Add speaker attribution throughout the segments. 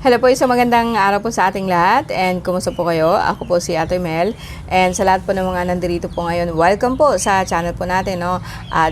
Speaker 1: Hello po, isang magandang araw po sa ating lahat and kumusta po kayo? Ako po si Ate Mel and sa lahat po ng mga nandito po ngayon, welcome po sa channel po natin. No?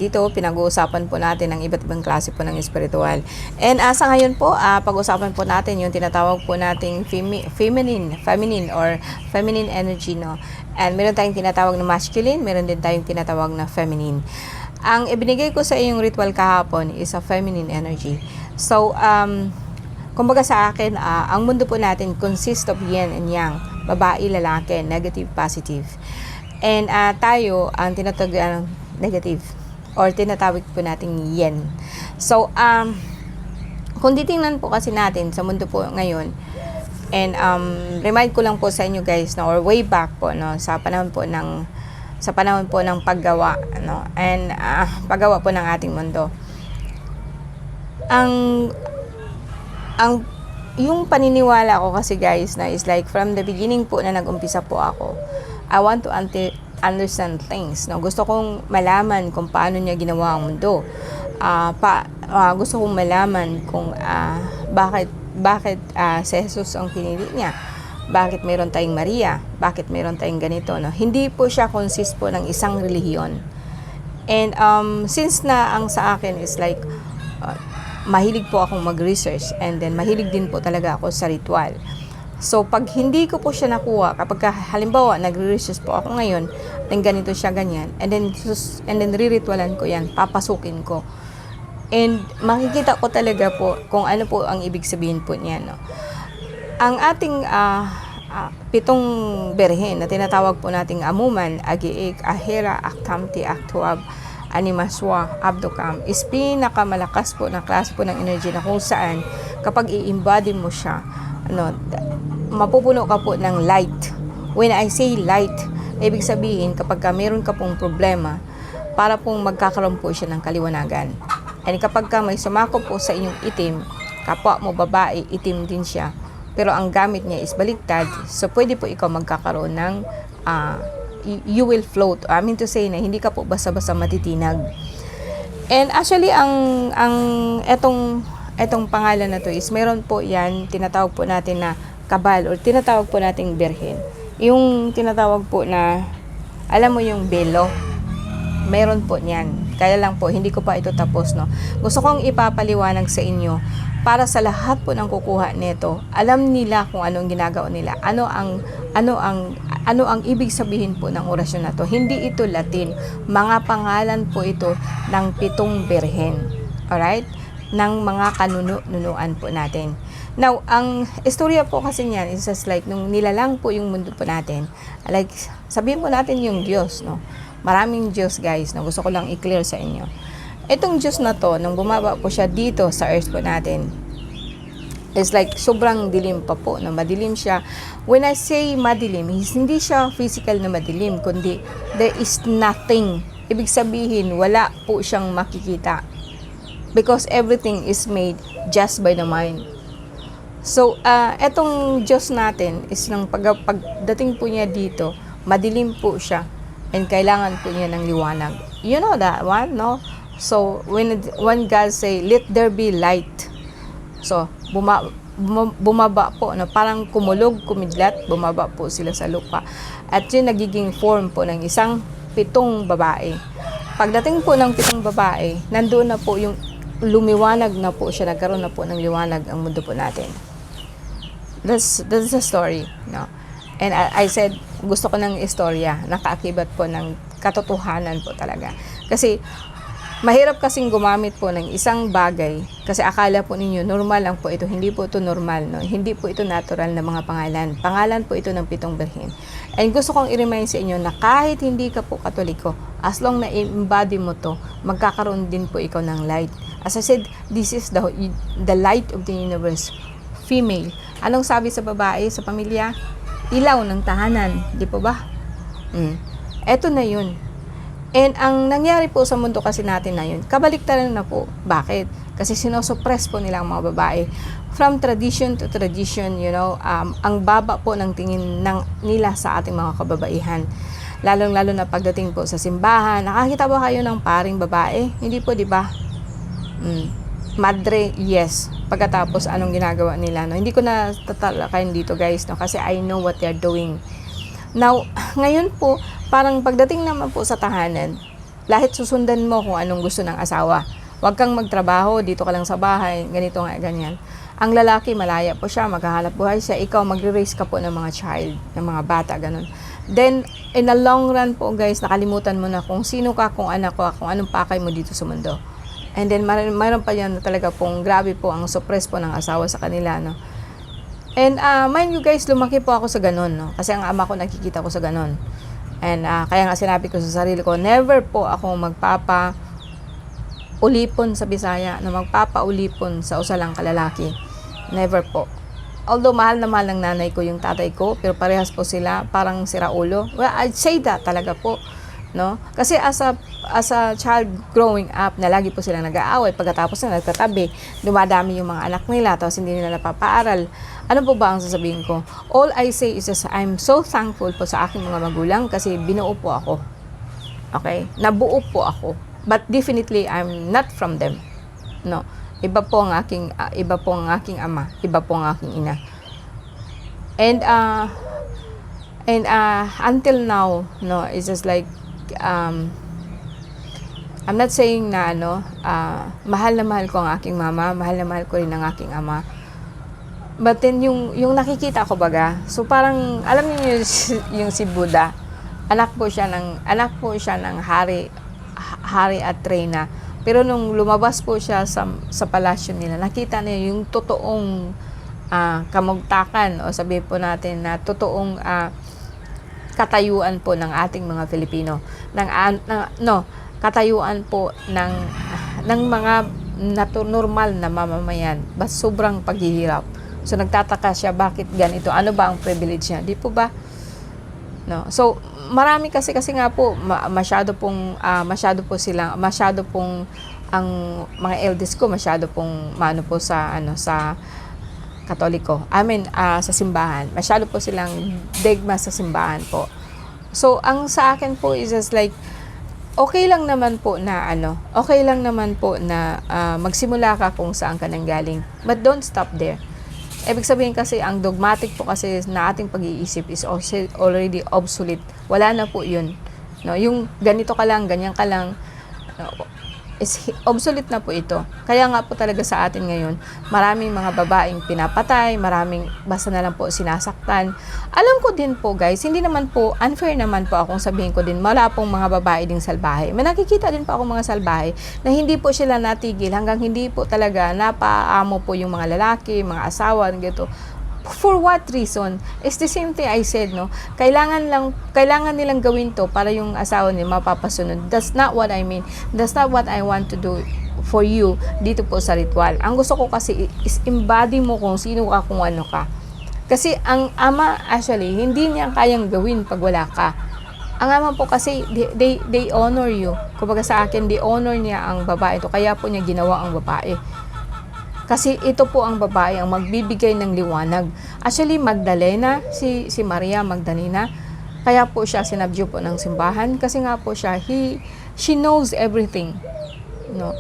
Speaker 1: Dito pinag-uusapan po natin ang iba't ibang klase po ng espiritual. And sa ngayon po, pag-uusapan po natin yung tinatawag po nating feminine or feminine energy. No? And meron tayong tinatawag na masculine, meron din tayong tinatawag na feminine. Ang ibinigay ko sa iyong ritual kahapon is a feminine energy. So, kumbaga sa akin, ang mundo po natin consists of yin and yang, babae, lalaki, negative, positive. And tayo, ang tinatawag negative or tinatawag po nating yin. So, kung titingnan po kasi natin sa mundo po ngayon, and remind ko lang po sa inyo guys, no, or way back po, no, sa panahon po ng paggawa, no, and paggawa po ng ating mundo. Yung paniniwala ko kasi guys na is like from the beginning po na nag-umpisa po ako, I want to understand things. No? Gusto kong malaman kung paano niya ginawa ang mundo. Gusto kong malaman kung bakit si Jesus ang pinili niya. Bakit meron tayong Maria? Bakit meron tayong ganito? No? Hindi po siya consist po ng isang relihiyon. And since na ang sa akin is like mahilig po akong mag-research and then mahilig din po talaga ako sa ritual. So, pag hindi ko po siya nakuha, kapag halimbawa nagre-research po ako ngayon, then ganito siya ganyan, and then riritualan ko yan, papasukin ko. And makikita ko talaga po kung ano po ang ibig sabihin po niya. No? Ang ating pitong berhen na tinatawag po nating Amuman, Agiik, Ahira, Aktamti, Aktuab, Animaswa, Abdokam is pinakamalakas po na klase po ng energy na kung saan kapag i-embody mo siya, mapupuno ka po ng light. When I say light, ibig sabihin kapag meron ka pong problema, para pong magkakaroon po siya ng kaliwanagan. And kapag may sumakop po sa inyong itim, kapwa mo babae, itim din siya, pero ang gamit niya is baliktad, so pwede po ikaw magkakaroon ng you will float. I mean to say na hindi ka po basta-basta matitinag. And actually etong pangalan na to is meron po yan, tinatawag po natin na kabal or tinatawag po nating berhen. Yung tinatawag po na alam mo yung belo, meron po niyan. Kaya lang po hindi ko pa ito tapos, no. Gusto kong ipapaliwanag sa inyo para sa lahat po ng kukuha nito, alam nila kung anong ginagawa nila. Ano ang ibig sabihin po ng orasyon na to. Hindi ito Latin. Mga pangalan po ito ng pitong berhen. Alright? Ng mga kanunuan po natin. Now, ang istorya po kasi niyan is just like nung nilalang po yung mundo po natin. Like, sabihin po natin yung Diyos, no? Maraming Diyos, guys, no? Gusto ko lang i-clear sa inyo. Itong Diyos na to, nung bumaba po siya dito sa earth po natin, it's like sobrang dilim pa po, no? Madilim siya. When I say madilim, hindi siya physical na madilim, kundi there is nothing. Ibig sabihin, wala po siyang makikita. Because everything is made just by the mind. So, etong Diyos natin is nang pagdating po niya dito, madilim po siya and kailangan po niya ng liwanag. You know that one, no? So, when God say, let there be light. So, bumaba po, no? Parang kumidlat, bumaba po sila sa lupa. At yun nagiging form po ng isang pitong babae. Pagdating po ng pitong babae, nandoon na po yung lumiwanag na po siya, nagkaroon na po ng liwanag ang mundo po natin. That's the story, no? And I said, gusto ko ng istorya, nakaakibat po ng katotohanan po talaga. Kasi, mahirap kasing gumamit po ng isang bagay kasi akala po ninyo normal lang po ito. Hindi po ito normal, no? Hindi po ito natural na mga pangalan. Pangalan po ito ng pitong berhen. And gusto kong i-remind sa inyo na kahit hindi ka po Katoliko, as long na embody mo to, magkakaroon din po ikaw ng light. As I said, this is the light of the universe. Female. Anong sabi sa babae, sa pamilya? Ilaw ng tahanan. Di po ba? Eto na yun. And ang nangyari po sa mundo kasi natin na yun, kabaliktaran na po. Bakit? Kasi sinosuppress po nila ang mga babae. From tradition to tradition, ang baba po ng tingin nila sa ating mga kababaihan. Lalong-lalo na pagdating po sa simbahan. Nakakita ba kayo ng paring babae? Hindi po, di ba? madre, yes. Pagkatapos, anong ginagawa nila, no? Hindi ko na tatalakayin dito, guys, no? Kasi I know what they're doing. Now, ngayon po, parang pagdating naman po sa tahanan, lahit susundan mo kung anong gusto ng asawa. Huwag kang magtrabaho, dito ka lang sa bahay, ganito nga, ganyan. Ang lalaki, malaya po siya, maghahanap buhay siya. Ikaw, magre-raise ka po ng mga child, ng mga bata, ganun. Then, in the long run po, guys, nakalimutan mo na kung sino ka, kung anak ko, kung anong pakay mo dito sa mundo. And then, mayroon pa yan na talaga pong grabe po ang suppress po ng asawa sa kanila, no? And, mind you guys, lumaki po ako sa ganun, no? Kasi ang ama ko, nakikita ko sa ganun. And, kaya nga sinabi ko sa sarili ko, never po ako magpapa-ulipon sa Bisaya, na magpapa-ulipon sa usalang kalalaki. Never po. Although, mahal na mahal ng nanay ko yung tatay ko, pero parehas po sila, parang siraulo. Well, I'd say that talaga po. No? Kasi as a child growing up, na lagi po silang nag-aaway, pagkatapos na nagtatabi, dumadami yung mga anak nila, tapos hindi nila napapaaral. Ano po ba ang sasabihin ko? All I say is just, I'm so thankful po sa aking mga magulang kasi binuo po ako. Okay? Nabuo po ako. But definitely, I'm not from them. No? Iba po ang aking ama, iba po ang aking ina. And until now, no, it's just like, I'm not saying na mahal na mahal ko ang aking mama, mahal na mahal ko rin ang aking ama. But then yung nakikita ko baga, so parang alam niyo yung si Buddha, anak po siya ng hari at reyna. Pero nung lumabas po siya sa palasyo nila, nakita niya yung totoong kamugtakan, o sabi po natin na totoong katayuan po ng ating mga Filipino, katayuan po ng mga normal na mamamayan, basta sobrang paghihirap. So nagtataka siya, bakit ganito? Ano ba ang privilege niya? Di po ba? No. So marami kasi nga po masyado pong ang mga elders ko masyado pong po sa Katoliko. Sa simbahan. Masyado po silang degma sa simbahan po. So, ang sa akin po is just like, okay lang naman po na magsimula ka kung saan ka nanggaling. But don't stop there. Ibig sabihin kasi, ang dogmatic po kasi na ating pag-iisip is also already obsolete. Wala na po yun. No? Yung ganito ka lang, ganyan ka lang, is obsolete na po ito. Kaya nga po talaga sa atin ngayon, maraming mga babaeng pinapatay, maraming basta na lang po sinasaktan. Alam ko din po guys, hindi naman po, unfair naman po akong sabihin ko din, wala pong mga babae ding salbahe. May nakikita din po ako mga salbahe na hindi po sila natigil hanggang hindi po talaga napaamo po yung mga lalaki, mga asawa, gito. For what reason? It's the same thing I said, no? Kailangan nilang gawin to para yung asawa nila mapapasunod. That's not what I mean. That's not what I want to do for you dito po sa ritual. Ang gusto ko kasi is embody mo kung sino ka, kung ano ka. Kasi ang ama actually, hindi niya kayang gawin pag wala ka. Ang ama po kasi, they honor you. Kumbaga sa akin, they honor niya ang babae to. Kaya po niya ginawa ang babae. Kasi ito po ang babae ang magbibigay ng liwanag. Actually, Magdalena, si Maria Magdalena, kaya po siya sinabdyo po ng simbahan kasi nga po siya, she knows everything. No?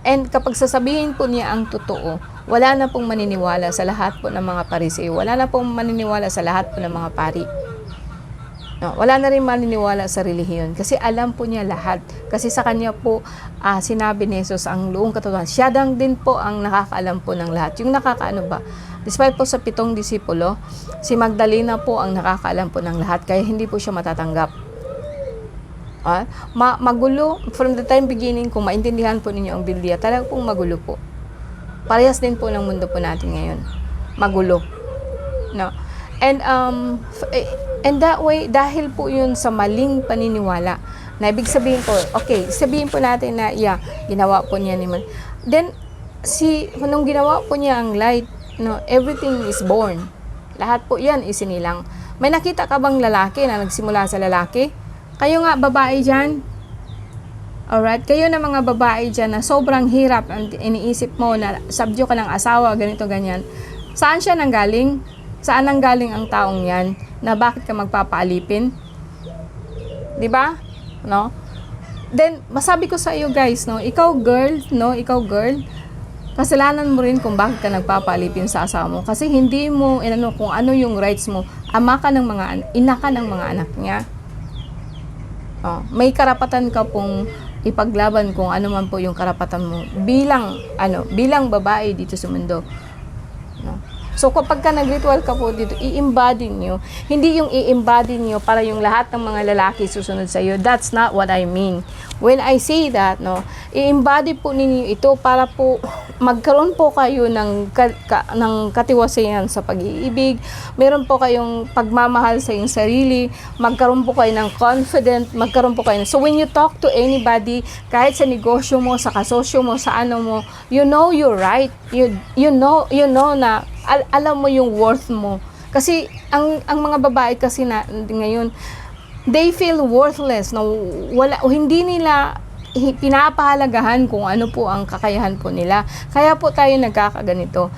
Speaker 1: And kapag sasabihin po niya ang totoo, wala na pong maniniwala sa lahat po ng mga pariseo. Wala na pong maniniwala sa lahat po ng mga pari. No, wala na rin maniniwala sa relihiyon kasi alam po niya lahat. Kasi sa kanya po sinabi ni Jesus ang luong katotohanan. Siya din po ang nakakaalam po ng lahat. Yung nakakaano ba? Despite po sa 7 disipulo, si Magdalena po ang nakakaalam po ng lahat kaya hindi po siya matatanggap. Magulo. From the time beginning, kung maintindihan po ninyo ang Biblia, talagang pong magulo po. Parehas din po ng mundo po natin ngayon. Magulo. No? And that way, dahil po yun sa maling paniniwala, na ibig sabihin po, okay, sabihin po natin na, ginawa po niya ni Man. Then, nung ginawa po niya ang light, no, everything is born. Lahat po yan isinilang. May nakita ka bang lalaki na nagsimula sa lalaki? Kayo nga, babae dyan. Alright? Kayo na mga babae dyan na sobrang hirap ang iniisip mo na sabdyo ka ng asawa, ganito, ganyan. Saan siya nanggaling? Saan nanggaling ang taong yan? Na bakit ka magpapaalipin? Di ba? No? Then, masabi ko sa iyo guys, no, ikaw girl, Kasalanan mo rin kung bakit ka nagpapalipin sa asawa mo. Kasi hindi mo, kung ano yung rights mo. Ina ka ng mga anak niya. May karapatan ka pong ipaglaban kung ano man po yung karapatan mo bilang babae dito sa mundo. No? So kapag ka nag-ritual ka po dito, i-embody nyo. Hindi yung i-embody nyo para yung lahat ng mga lalaki susunod sa iyo. That's not what I mean. When I say that, i-embody po ninyo ito para po magkaroon po kayo ng katiwasayan sa pag-iibig. Meron po kayong pagmamahal sa iyong sarili. Magkaroon po kayo ng confident. So when you talk to anybody, kahit sa negosyo mo, sa kasosyo mo, sa ano mo, you know you're right. You know na alam mo yung worth mo. Kasi ang mga babae kasi ngayon, they feel worthless. Hindi nila pinapahalagahan kung ano po ang kakayahan po nila. Kaya po tayo nagkakaganito.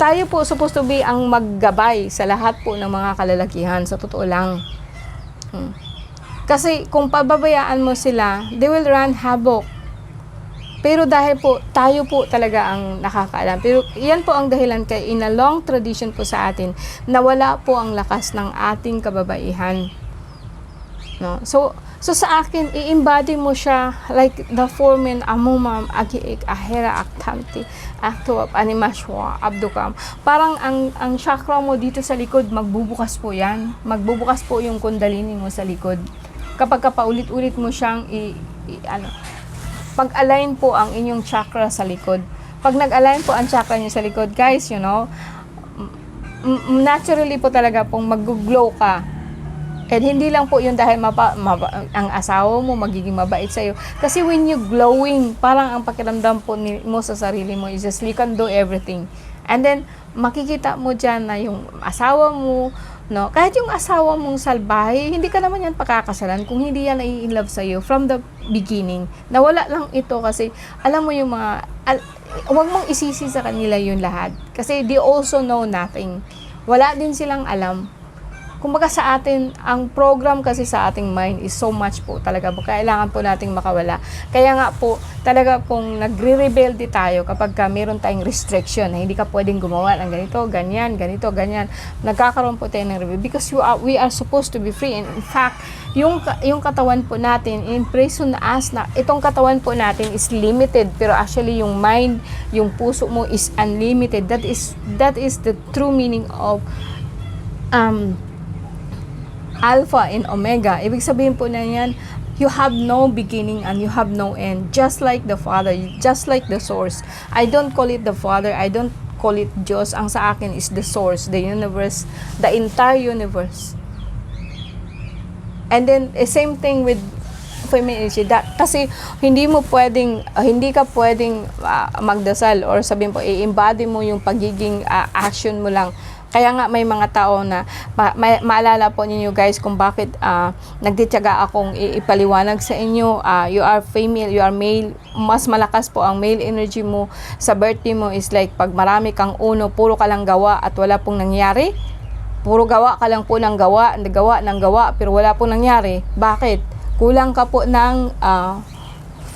Speaker 1: Tayo po supposed to be ang maggabay sa lahat po ng mga kalalakihan, sa totoo lang. Kasi kung pababayaan mo sila, they will run havoc. Pero dahil po, tayo po talaga ang nakakaalam. Pero yan po ang dahilan kay in a long tradition po sa atin, na wala po ang lakas ng ating kababaihan. So sa akin, i-embody mo siya like the formen amumam agiik ahera aktanti akto animashwa abdukam. Parang ang chakra mo dito sa likod, magbubukas po yan. Magbubukas po yung kundalini mo sa likod. Kapag paulit-ulit mo siyang pag-align po ang inyong chakra sa likod. Pag nag-align po ang chakra niyo sa likod, guys, naturally po talaga pong mag-glow ka. And hindi lang po yun dahil ang asawa mo magiging mabait sa'yo. Kasi when you glowing, parang ang pakiramdam po mo sa sarili mo is just you can do everything. And then, makikita mo dyan na yung asawa mo, kahit yung asawa mong salbahe, hindi ka naman yan pakakasalan kung hindi yan nai-inlove sa'yo from the beginning. Nawala lang ito kasi, alam mo yung huwag mong isisi sa kanila yun lahat. Kasi they also know nothing. Wala din silang alam. Kumbaga sa atin, ang program kasi sa ating mind is so much po talaga. Kailangan po nating makawala. Kaya nga po, talaga kung nagre-rebelde tayo kapag meron tayong restriction na hindi ka pwedeng gumawa ng ganito, ganyan, nagkakaroon po tayo ng rebelde because we are supposed to be free. And in fact, yung katawan po natin, imprison na us na itong katawan po natin is limited, pero actually yung mind, yung puso mo is unlimited. That is the true meaning of Alpha and Omega. Ibig sabihin po na yan, you have no beginning and you have no end. Just like the Father, just like the Source. I don't call it the Father, I don't call it Diyos. Ang sa akin is the Source, the universe, the entire universe. And then, same thing with feminine energy. Kasi hindi ka pwedeng magdasal or sabihin po, i-embody mo yung pagiging action mo lang. Kaya nga may mga tao na maalala po ninyo guys kung bakit nagtitiyaga akong ipaliwanag sa inyo. You are female, you are male. Mas malakas po ang male energy mo sa birthday mo is like pag marami kang puro ka lang gawa at wala pong nangyari. Puro gawa ka lang po ng gawa, pero wala pong nangyari. Bakit? Kulang ka po ng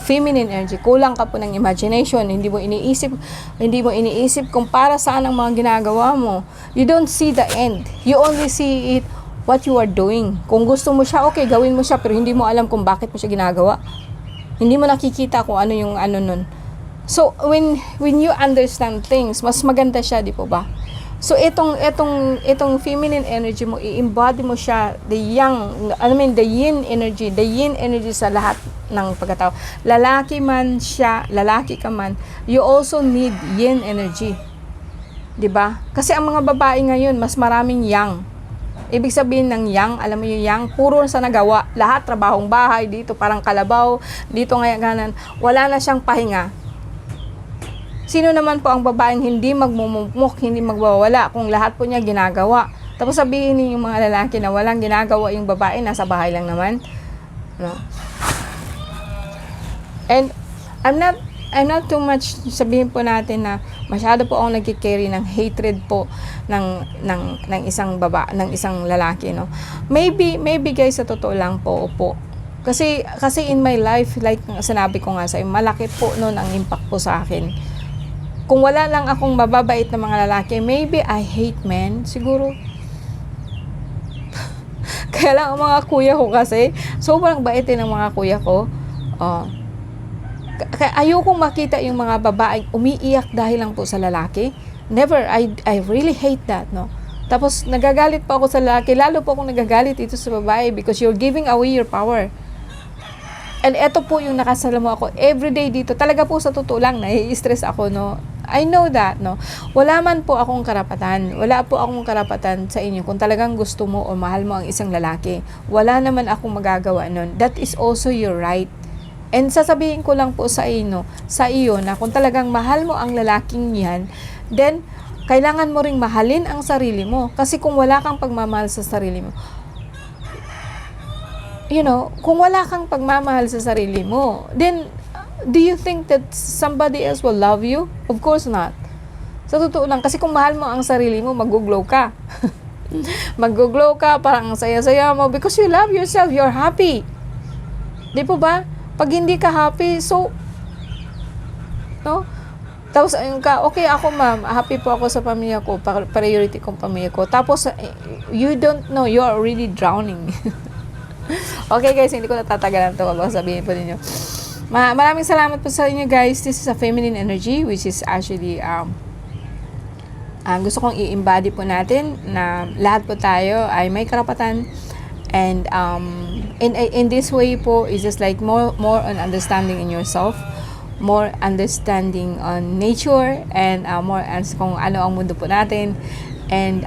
Speaker 1: feminine energy, kulang ka po ng imagination, hindi mo iniisip kung para saan ang mga ginagawa mo. You don't see the end. You only see it what you are doing. Kung gusto mo siya, okay, gawin mo siya, pero hindi mo alam kung bakit mo siya ginagawa. Hindi mo nakikita kung ano yung nun. So, when you understand things, mas maganda siya, di po ba? So, itong feminine energy mo, i-embody mo siya, the yin energy sa lahat ng pagkatao. Lalaki ka man, you also need yin energy. 'Di ba? Kasi ang mga babae ngayon, mas maraming yang. Ibig sabihin ng yang, alam mo yung yang, puro sa nagawa. Lahat, trabahong bahay, dito parang kalabaw, dito ngayon, wala na siyang pahinga. Sino naman po ang babaeng hindi magmumukmok, hindi magwawala kung lahat po niya ginagawa? Tapos sabihin niyo yung mga lalaki na walang ginagawa yung babae, nasa bahay lang naman. No? And I'm not too much sabihin po natin na masyado po akong nagki-carry ng hatred po ng isang lalaki, no. Maybe guys, sa totoo lang po, opo. Kasi in my life, like sinabi ko nga sa'yo, malaki po nun ang impact po sa akin. Kung wala lang akong mababait na mga lalaki, maybe I hate men, siguro. Kaya lang ang mga kuya ko kasi, sobrang baitin ng mga kuya ko. Ayokong makita yung mga babaeng umiiyak dahil lang po sa lalaki. Never, I really hate that, no? Tapos nagagalit pa ako sa lalaki, lalo po akong nagagalit dito sa babae because you're giving away your power. And eto po yung nakasalamu ako everyday dito. Talaga po sa totoo lang, nai-stress ako, no? I know that, no? Wala man po akong karapatan. Wala po akong karapatan sa inyo kung talagang gusto mo o mahal mo ang isang lalaki. Wala naman akong magagawa nun. That is also your right. And sasabihin ko lang po sa iyo na kung talagang mahal mo ang lalaking yan, then kailangan mo ring mahalin ang sarili mo. Kasi kung wala kang pagmamahal sa sarili mo, kung wala kang pagmamahal sa sarili mo, then, do you think that somebody else will love you? Of course not. Sa totoo lang, kasi kung mahal mo ang sarili mo, mag-glow ka. Mag-glow ka, parang saya-saya mo, because you love yourself, you're happy. Di po ba? Pag hindi ka happy, so, no? Tapos, ayun ka, okay ako ma'am, happy po ako sa pamilya ko, priority kong pamilya ko. Tapos, you don't know, you are already drowning. Okay guys, hindi ko natatagalan ito. Baka sabihin po ninyo. Maraming salamat po sa inyo guys. This is a feminine energy which is actually gusto kong i-embody po natin na lahat po tayo ay may karapatan, and in this way po is just like more on understanding in yourself, more understanding on nature, and more as kung ano ang mundo po natin. And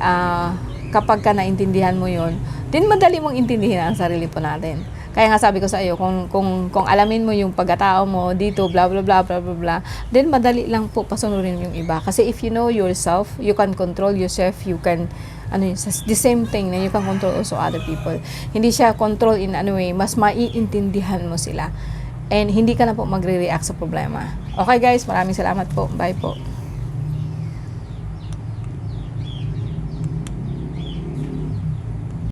Speaker 1: kapag ka naintindihan mo yon, din madali mong intindihin ang sarili po natin. Kaya nga sabi ko sa iyo, kung alamin mo yung pagkatao mo dito, blah blah blah blah blah blah, then madali lang po pasunurin yung iba. Kasi if you know yourself, you can control yourself, you can the same thing na you can control also other people. Hindi siya control in way, mas maiintindihan mo sila. And hindi ka na po magre-react sa problema. Okay guys, maraming salamat po. Bye po.